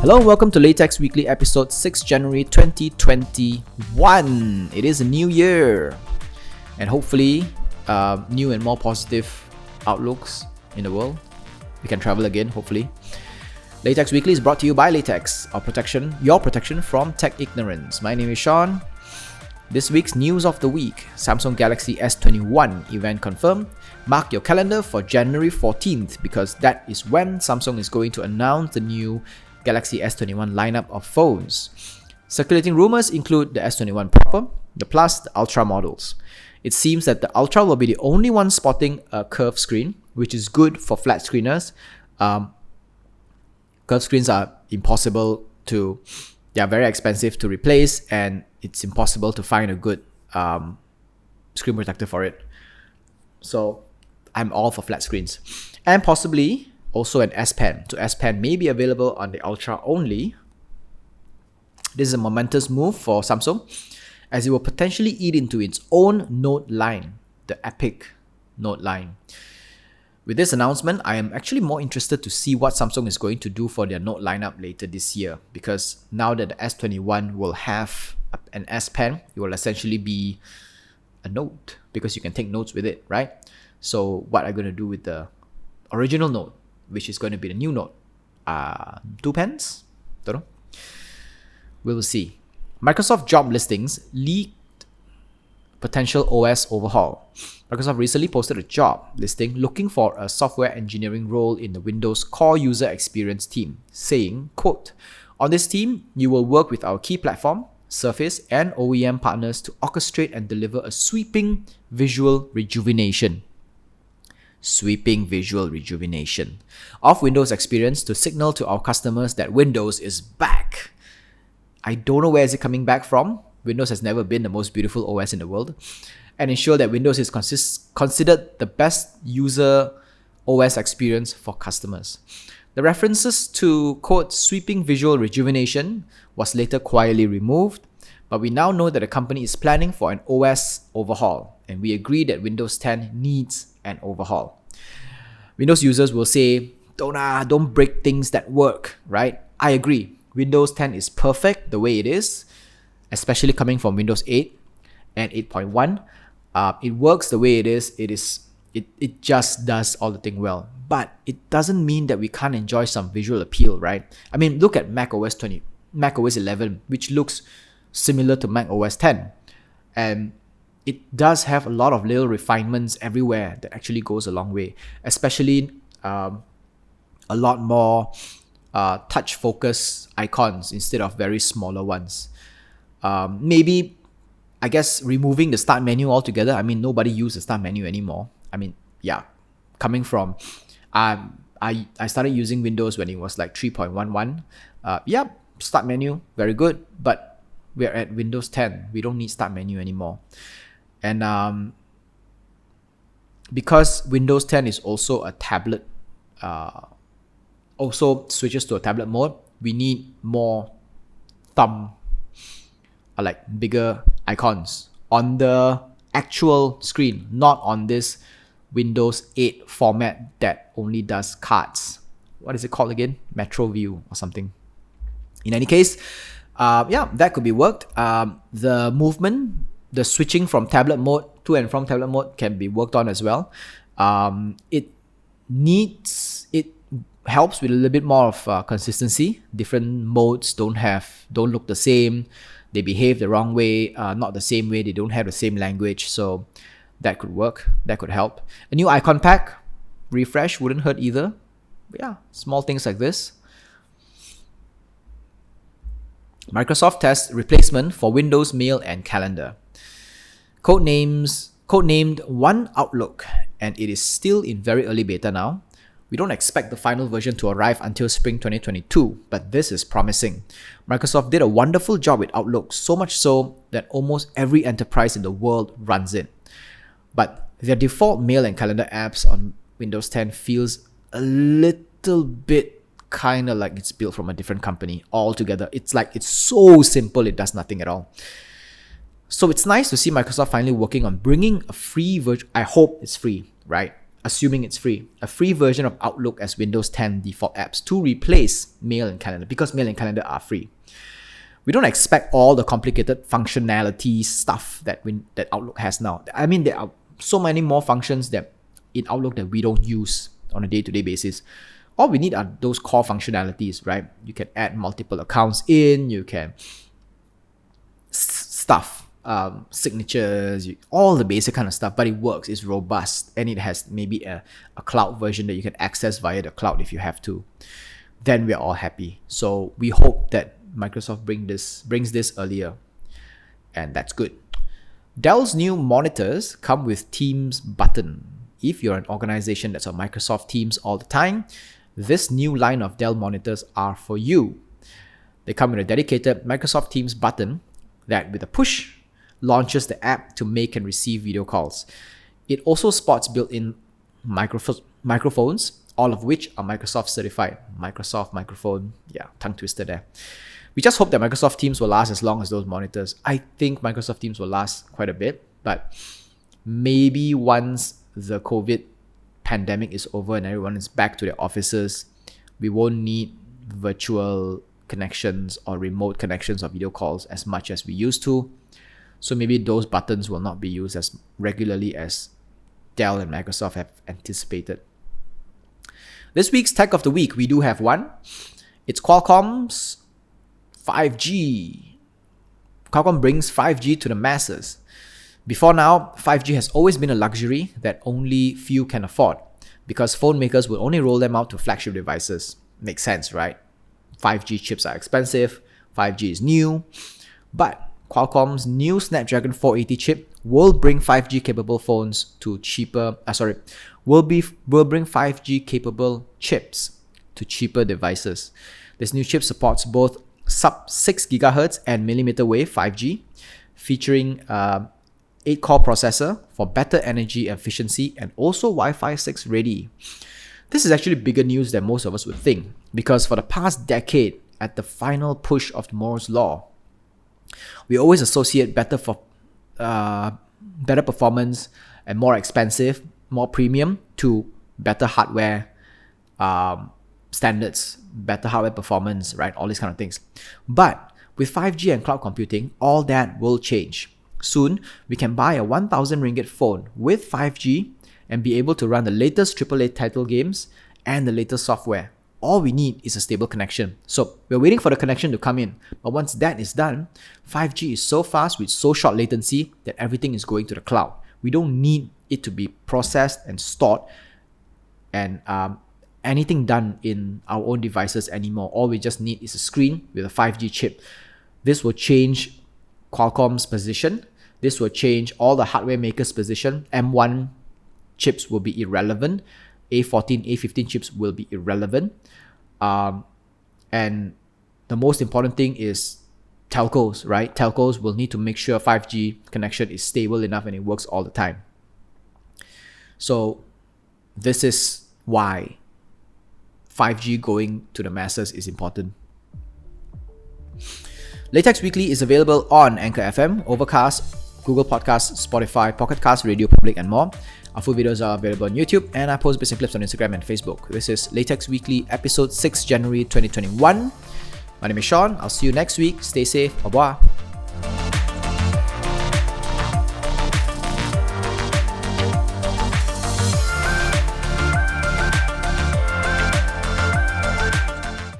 Hello and welcome to Laytechs Weekly episode 6 January 2021. It is a new year and hopefully new and more positive outlooks in the world. We can travel again, hopefully. Laytechs Weekly is brought to you by Laytechs, your protection from tech ignorance. My name is Sean. This week's news of the week: Samsung Galaxy S21 event confirmed. Mark your calendar for January 14th because that is when Samsung is going to announce the new Galaxy S21 lineup of phones. Circulating rumors include the S21 Proper, the Plus, the Ultra models. It seems that the Ultra will be the only one sporting a curved screen, which is good for flat screeners. Curved screens are they are very expensive to replace, and it's impossible to find a good screen protector for it. So I'm all for flat screens. And possibly also an S Pen. So S Pen may be available on the Ultra only. This is a momentous move for Samsung, as it will potentially eat into its own Note line, the Epic Note line. With this announcement, I am actually more interested to see what Samsung is going to do for their Note lineup later this year, because now that the S21 will have an S Pen, it will essentially be a Note because you can take notes with it, right? So what are you going to do with the original Note, which is going to be the new Note? 2 pens? Don't know. We will see. Microsoft job listings leaked potential OS overhaul. Microsoft recently posted a job listing looking for a software engineering role in the Windows Core User Experience team, saying, quote, "On this team, you will work with our key platform, Surface, and OEM partners to orchestrate and deliver a sweeping visual rejuvenation of Windows experience to signal to our customers that Windows is back." I don't know where is it coming back from. Windows has never been the most beautiful OS in the world. And ensure that Windows is considered the best user OS experience for customers. The references to, quote, "sweeping visual rejuvenation" was later quietly removed, but we now know that the company is planning for an OS overhaul, and we agree that Windows 10 needs an overhaul. Windows users will say, don't break things that work, right? I agree. Windows 10 is perfect the way it is, especially coming from Windows 8 and 8.1. It works the way it is. It just does all the thing well. But it doesn't mean that we can't enjoy some visual appeal, right? I mean, look at macOS 11, which looks similar to macOS 10. And it does have a lot of little refinements everywhere that actually goes a long way. Especially a lot more touch focus icons instead of very smaller ones. Maybe, I guess, removing the start menu altogether. I mean, nobody uses the start menu anymore. I mean, yeah, coming from, I started using Windows when it was like 3.11. Start menu, very good, but we're at Windows 10. We don't need start menu anymore. And because Windows 10 is also a tablet, also switches to a tablet mode, we need more bigger icons on the actual screen, not on this Windows 8 format that only does cards. What is it called again? Metro View or something. In any case, that could be worked. The movement, the switching from tablet mode to and from tablet mode can be worked on as well. It helps with a little bit more of consistency. Different modes don't look the same. They behave the wrong way, not the same way. They don't have the same language. So that could work. That could help. A new icon pack refresh wouldn't hurt either. But yeah, small things like this. Microsoft tests replacement for Windows Mail and Calendar. Codenamed One Outlook, and it is still in very early beta now. We don't expect the final version to arrive until spring 2022, but this is promising. Microsoft did a wonderful job with Outlook, so much so that almost every enterprise in the world runs it. But their default mail and calendar apps on Windows 10 feels a little bit kind of like it's built from a different company altogether. It's like it's so simple, it does nothing at all. So it's nice to see Microsoft finally working on bringing a free version. I hope it's free, right? assuming it's free, a free version of Outlook as Windows 10 default apps to replace Mail and Calendar, because Mail and Calendar are free. We don't expect all the complicated functionality stuff that Outlook has now. I mean, there are so many more functions that in Outlook that we don't use on a day-to-day basis. All we need are those core functionalities, right? You can add multiple accounts in, you can signatures, all the basic kind of stuff, but it works, it's robust, and it has maybe a cloud version that you can access via the cloud if you have to. Then we're all happy. So we hope that Microsoft brings this earlier, and that's good. Dell's new monitors come with Teams button. If you're an organization that's on Microsoft Teams all the time, this new line of Dell monitors are for you. They come with a dedicated Microsoft Teams button that, with a push, launches the app to make and receive video calls. It also spots built-in microphones, all of which are Microsoft certified. Microsoft microphone, yeah, tongue twister there. We just hope that Microsoft Teams will last as long as those monitors. I think Microsoft Teams will last quite a bit, but maybe once the COVID pandemic is over and everyone is back to their offices, we won't need virtual connections or remote connections or video calls as much as we used to. So maybe those buttons will not be used as regularly as Dell and Microsoft have anticipated. This week's Tech of the Week, we do have one. It's Qualcomm's 5G. Qualcomm brings 5G to the masses. Before now, 5G has always been a luxury that only few can afford, because phone makers will only roll them out to flagship devices. Makes sense, right? 5G chips are expensive, 5G is new, but Qualcomm's new Snapdragon 480 chip will bring 5G capable phones to will bring 5G capable chips to cheaper devices. This new chip supports both sub 6 GHz and millimeter wave 5G, featuring 8-core processor for better energy efficiency and also Wi-Fi 6 ready. This is actually bigger news than most of us would think, because for the past decade, at the final push of Moore's Law, we always associate better performance and more expensive, more premium to better hardware standards, better hardware performance, right? All these kind of things. But with 5G and cloud computing, all that will change. Soon, we can buy a 1,000 ringgit phone with 5G and be able to run the latest AAA title games and the latest software. All we need is a stable connection. So we're waiting for the connection to come in. But once that is done, 5G is so fast with so short latency that everything is going to the cloud. We don't need it to be processed and stored and anything done in our own devices anymore. All we just need is a screen with a 5G chip. This will change Qualcomm's position. This will change all the hardware makers' position. M1 chips will be irrelevant. A14, A15 chips will be irrelevant. And the most important thing is telcos, right? Telcos will need to make sure 5G connection is stable enough and it works all the time. So this is why 5G going to the masses is important. Laytechs Weekly is available on Anchor FM, Overcast, Google Podcasts, Spotify, Pocket Cast, Radio Public, and more. Our full videos are available on YouTube, and I post bits and clips on Instagram and Facebook. This is Laytechs Weekly, episode 6 January 2021. My name is Sean. I'll see you next week. Stay safe. Au revoir.